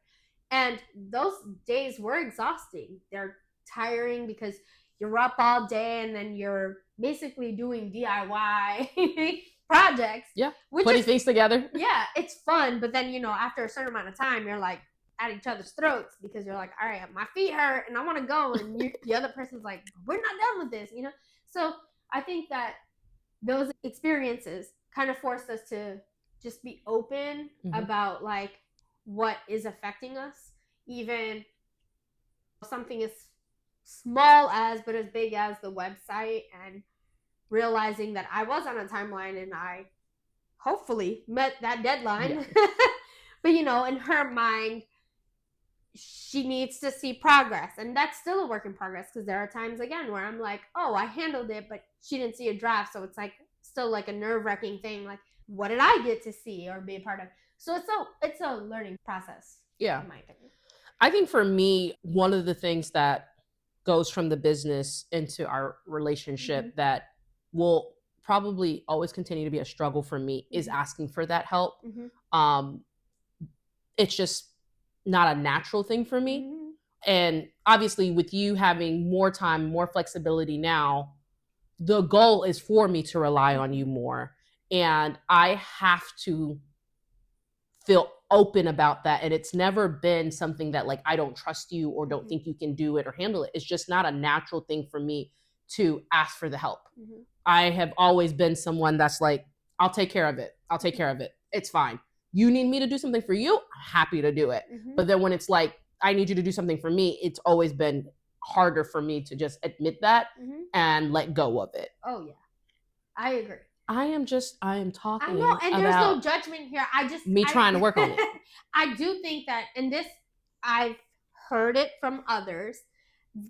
S1: And those days were exhausting. They're tiring because you're up all day and then you're basically doing DIY projects.
S2: Yeah, putting things together.
S1: Yeah, it's fun. But then, after a certain amount of time, you're like at each other's throats because you're like, all right, my feet hurt and I want to go. And the other person's like, we're not done with this, So I think that those experiences kind of forced us to just be open about like what is affecting us, even something as small as but as big as the website, and realizing that I was on a timeline and I hopefully met that deadline. But in her mind, she needs to see progress, and that's still a work in progress, because there are times again where I'm like, oh, I handled it, but she didn't see a draft, so it's like still like a nerve-wracking thing, like what did I get to see or be a part of? So it's a learning process.
S2: Yeah,
S1: in my opinion.
S2: I think for me, one of the things that goes from the business into our relationship that will probably always continue to be a struggle for me is asking for that help. It's just not a natural thing for me. And obviously with you having more time, more flexibility now, the goal is for me to rely on you more. And I have to feel open about that. And it's never been something that like, I don't trust you or don't think you can do it or handle it. It's just not a natural thing for me to ask for the help. I have always been someone that's like, I'll take care of it. I'll take care of it. It's fine. You need me to do something for you? I'm happy to do it. But then when it's like, I need you to do something for me, it's always been harder for me to just admit that and let go of it.
S1: Oh yeah, I agree.
S2: I am talking.
S1: I know, and there's no judgment here.
S2: Trying to work on it.
S1: I do think that, and this, I've heard it from others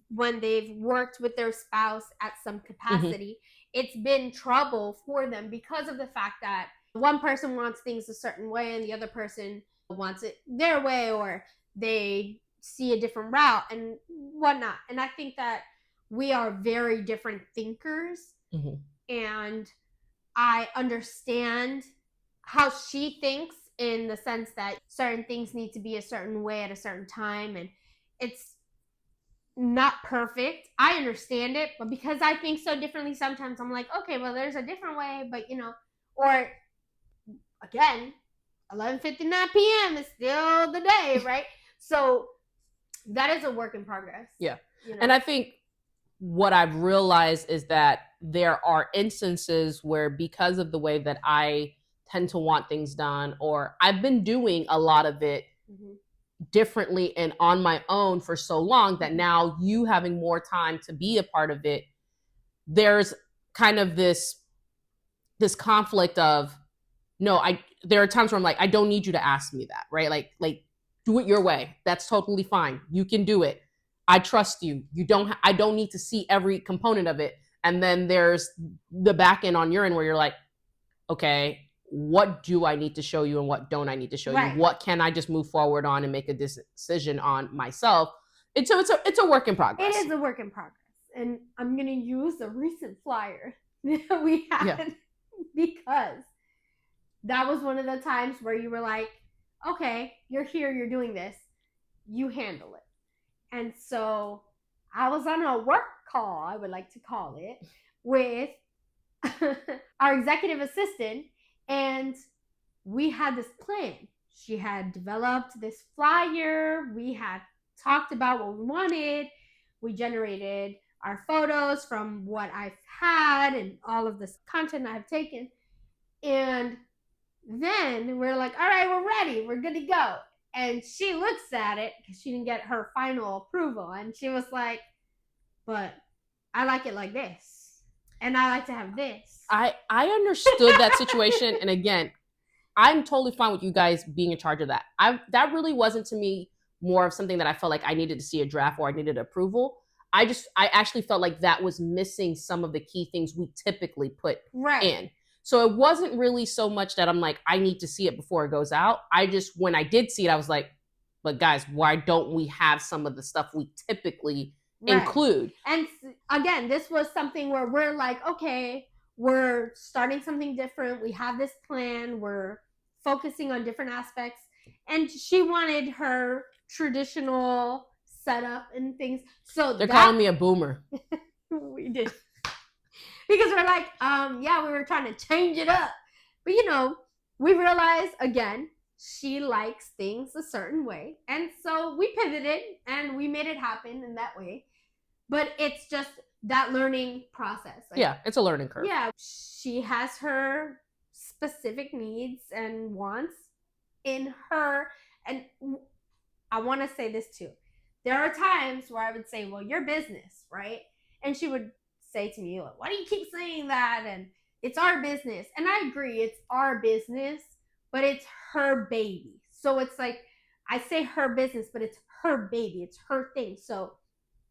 S1: when they've worked with their spouse at some capacity, it's been trouble for them because of the fact that one person wants things a certain way and the other person wants it their way, or they see a different route and whatnot. And I think that we are very different thinkers, and I understand how she thinks in the sense that certain things need to be a certain way at a certain time, and it's not perfect. I understand it, but because I think so differently, sometimes I'm like, okay, well, there's a different way, but or again, 11:59 p.m. is still the day, right? So that is a work in progress.
S2: Yeah. And I think what I've realized is that there are instances where, because of the way that I tend to want things done, or I've been doing a lot of it differently and on my own for so long, that now you having more time to be a part of it, there's kind of this conflict of, no, there are times where I'm like, I don't need you to ask me that, right? Like do it your way. That's totally fine. You can do it. I trust you. I don't need to see every component of it. And then there's the back end on your end where you're like, okay, what do I need to show you and what don't I need to show you? What can I just move forward on and make a decision on myself? And so it's a work in progress.
S1: It is a work in progress. And I'm going to use a recent flyer that we had because that was one of the times where you were like, okay, you're here, you're doing this, you handle it. And so I was on a work call, I would like to call it, with our executive assistant, and we had this plan. She had developed this flyer. We had talked about what we wanted. We generated our photos from what I've had and all of this content I've taken. And then we're like, all right, we're ready. We're good to go. And she looks at it because she didn't get her final approval. And she was like, but I like it like this. And I like to have this.
S2: I understood that situation. And again, I'm totally fine with you guys being in charge of that. That really wasn't to me more of something that I felt like I needed to see a draft or I needed approval. I actually felt like that was missing some of the key things we typically put in. So it wasn't really so much that I'm like, I need to see it before it goes out. When I did see it, I was like, but guys, why don't we have some of the stuff we typically include?
S1: And again, this was something where we're like, okay, we're starting something different. We have this plan. We're focusing on different aspects. And she wanted her traditional setup and things. So
S2: they're calling me a boomer.
S1: We did. Because we're like, we were trying to change it up. But, we realized, again, she likes things a certain way. And so we pivoted and we made it happen in that way. But it's just that learning process.
S2: It's a learning curve.
S1: Yeah, she has her specific needs and wants in her. And I want to say this too. There are times where I would say, well, your business, right? And she would say to me, why do you keep saying that? And it's our business. And I agree, it's our business, but it's her baby. So it's like, I say her business, but it's her baby. It's her thing. So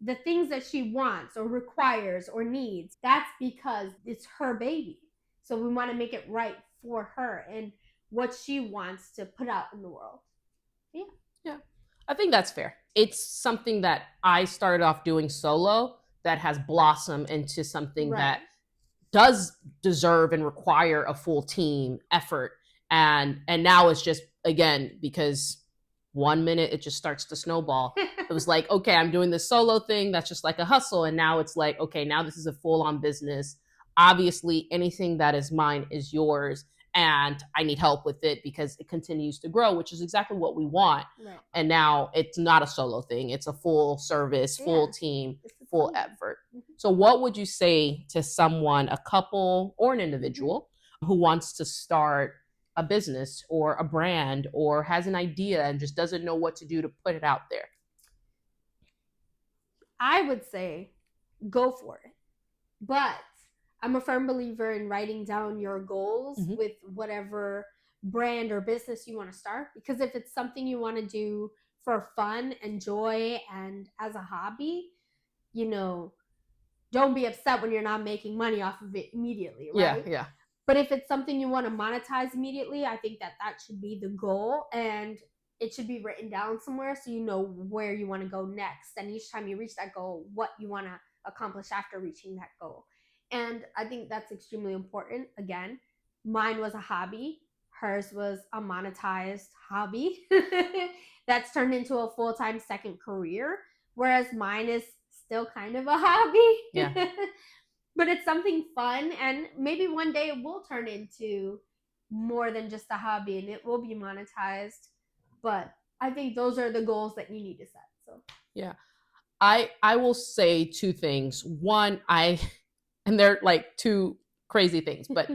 S1: the things that she wants or requires or needs, that's because it's her baby. So we want to make it right for her and what she wants to put out in the world.
S2: Yeah. I think that's fair. It's something that I started off doing solo that has blossomed into something that does deserve and require a full team effort. And now it's just, again, because 1 minute it just starts to snowball. It was like, okay, I'm doing this solo thing. That's just like a hustle. And now it's like, okay, now this is a full-on business. Obviously, anything that is mine is yours. And I need help with it because it continues to grow, which is exactly what we want. Right. And now it's not a solo thing. It's a full service, full team, full effort. Mm-hmm. So what would you say to someone, a couple or an individual who wants to start a business or a brand or has an idea and just doesn't know what to do to put it out there?
S1: I would say go for it. But I'm a firm believer in writing down your goals with whatever brand or business you want to start. Because if it's something you want to do for fun and joy and as a hobby, don't be upset when you're not making money off of it immediately, right?
S2: Yeah.
S1: But if it's something you want to monetize immediately, I think that should be the goal. And it should be written down somewhere so you know where you want to go next. And each time you reach that goal, what you want to accomplish after reaching that goal. And I think that's extremely important. Again, mine was a hobby. Hers was a monetized hobby that's turned into a full-time second career, whereas mine is still kind of a hobby.
S2: Yeah.
S1: But it's something fun, and maybe one day it will turn into more than just a hobby and it will be monetized. But I think those are the goals that you need to set. So
S2: yeah. I will say two things. One, and they're like two crazy things, but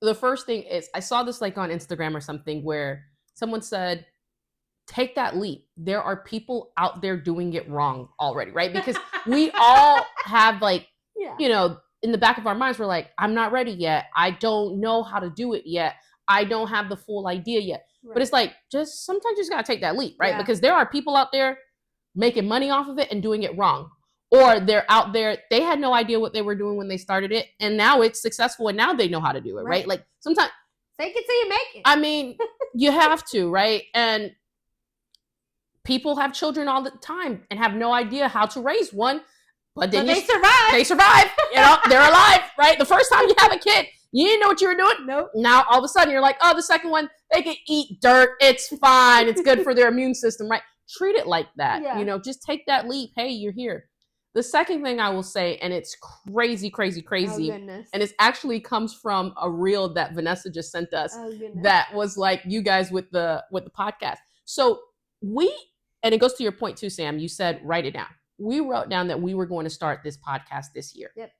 S2: the first thing is I saw this like on Instagram or something where someone said, take that leap. There are people out there doing it wrong already, right? Because we all have like, in the back of our minds, we're like, I'm not ready yet. I don't know how to do it yet. I don't have the full idea yet.
S1: Right.
S2: But it's like, just sometimes you just got to take that leap, right?
S1: Yeah.
S2: Because there are people out there making money off of it and doing it wrong. Or they're out there, they had no idea what they were doing when they started it. And now it's successful and now they know how to do it, right? Like sometimes.
S1: Fake it till you make it.
S2: I mean, you have to, right? And people have children all the time and have no idea how to raise one. But then
S1: they survive.
S2: They survive. You know, they're alive, right? The first time you have a kid, you didn't know what you were doing.
S1: Nope.
S2: Now all of a sudden you're like, oh, the second one, they can eat dirt. It's fine. It's good for their immune system, right? Treat it like that.
S1: Yeah.
S2: You know, just take that leap. Hey, you're here. The second thing I will say, and it's crazy,
S1: Oh,
S2: and it actually comes from a reel that Vanessa just sent us.
S1: Oh,
S2: that was like you guys with the podcast. So and it goes to your point too, Sam. You said write it down. We wrote down that we were going to start this podcast this year.
S1: Yep.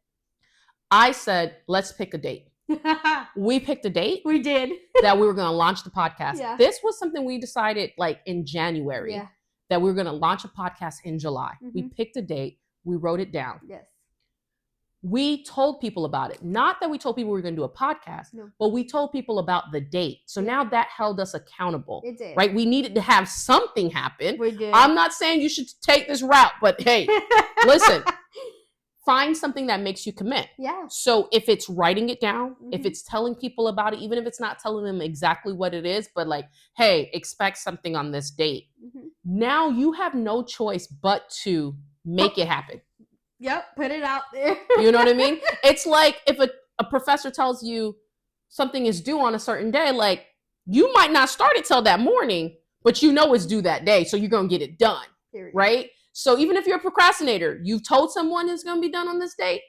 S2: I said, let's pick a date. We picked a date.
S1: We did.
S2: That we were going to launch the podcast.
S1: Yeah.
S2: This was something we decided like in January.
S1: Yeah.
S2: That we were going to launch a podcast in July.
S1: Mm-hmm.
S2: We picked a date. We wrote it down.
S1: Yes.
S2: We told people about it. Not that we told people we were going to do a podcast, but we told people about the date. So now that held us accountable.
S1: It did.
S2: Right? We needed to have something happen.
S1: We did.
S2: I'm not saying you should take this route, but hey, listen, find something that makes you commit.
S1: Yeah.
S2: So if it's writing it down, if it's telling people about it, even if it's not telling them exactly what it is, but like, hey, expect something on this date. Now you have no choice but to make it happen.
S1: Yep, put it out there.
S2: You know what I mean? It's like if a professor tells you something is due on a certain day, like you might not start it till that morning, but you know it's due that day, so you're going to get it done. Period. Right? So even if you're a procrastinator, you've told someone it's going to be done on this date,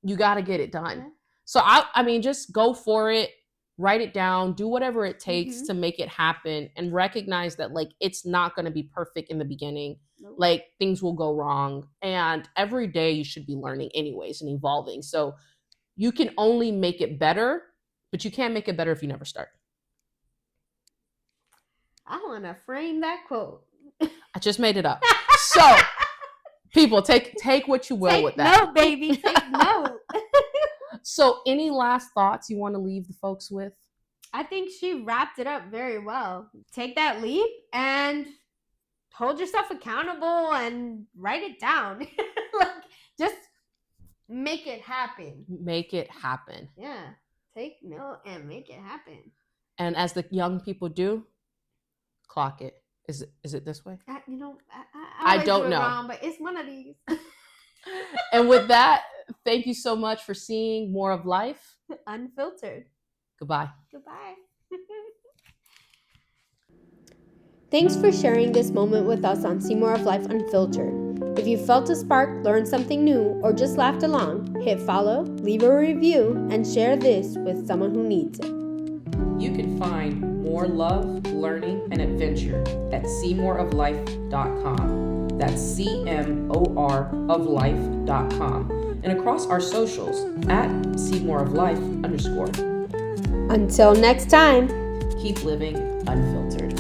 S2: you got to get it done. Yeah. So I mean, just go for it, write it down, do whatever it takes to make it happen, and recognize that like it's not going to be perfect in the beginning. Nope. Like things will go wrong, and every day you should be learning anyways and evolving. So you can only make it better, but you can't make it better if you never start.
S1: I want to frame that quote.
S2: I just made it up. So people take what you will with that.
S1: Note, baby. Take note.
S2: So any last thoughts you want to leave the folks with?
S1: I think she wrapped it up very well. Take that leap and hold yourself accountable and write it down. Like, just make it happen.
S2: Make it happen.
S1: Yeah. Take note and make it happen.
S2: And as the young people do, clock it. Is it this way?
S1: I
S2: don't know.
S1: Wrong, but it's one of these.
S2: And with that, thank you so much for seeing More of Life
S1: Unfiltered.
S2: Goodbye.
S1: Goodbye. Thanks for sharing this moment with us on Cmor of Life Unfiltered. If you felt a spark, learned something new, or just laughed along, hit follow, leave a review, and share this with someone who needs it.
S2: You can find more love, learning, and adventure at cmoroflife.com. That's CMOR of life.com. And across our socials at @CmorofLife_.
S1: Until next time,
S2: keep living unfiltered.